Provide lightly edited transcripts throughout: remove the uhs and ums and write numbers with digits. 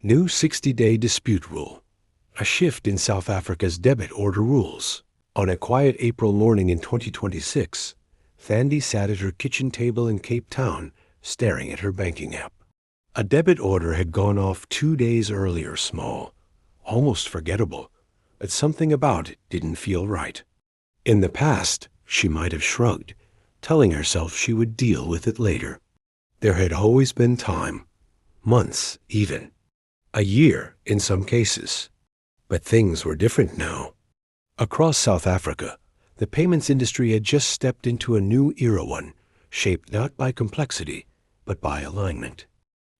New 60-day dispute rule. A shift in South Africa's debit order rules. On a quiet April morning in 2026, Thandi sat at her kitchen table in Cape Town, staring at her banking app. A debit order had gone off 2 days earlier, small, almost forgettable, but something about it didn't feel right. In the past, she might have shrugged, telling herself she would deal with it later. There had always been time, months even, a year in some cases. But things were different now. Across South Africa, the payments industry had just stepped into a new era, one shaped not by complexity, but by alignment.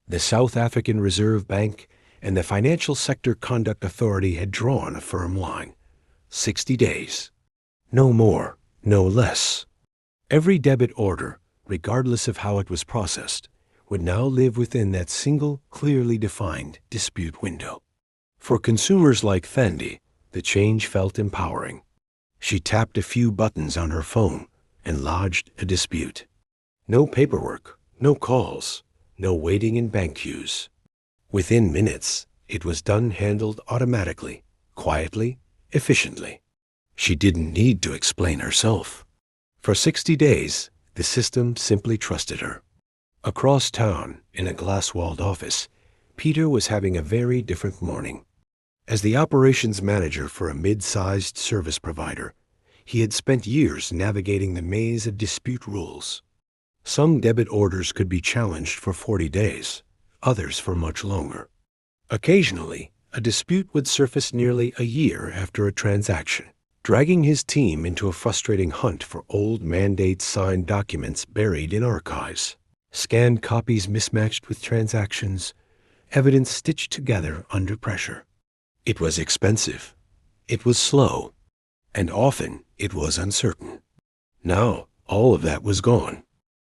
The South African Reserve Bank and the Financial Sector Conduct Authority had drawn a firm line. 60 days. No more, no less. Every debit order, regardless of how it was processed, would now live within that single, clearly defined dispute window. For consumers like Thandi, the change felt empowering. She tapped a few buttons on her phone and lodged a dispute. No paperwork, no calls, no waiting in bank queues. Within minutes, it was done, handled automatically, quietly, efficiently. She didn't need to explain herself. For 60 days, the system simply trusted her. Across town, in a glass-walled office, Peter was having a very different morning. As the operations manager for a mid-sized service provider, he had spent years navigating the maze of dispute rules. Some debit orders could be challenged for 40 days, others for much longer. Occasionally, a dispute would surface nearly a year after a transaction, dragging his team into a frustrating hunt for old mandate-signed documents buried in archives, scanned copies mismatched with transactions, evidence stitched together under pressure. It was expensive, it was slow, and often it was uncertain. Now, all of that was gone.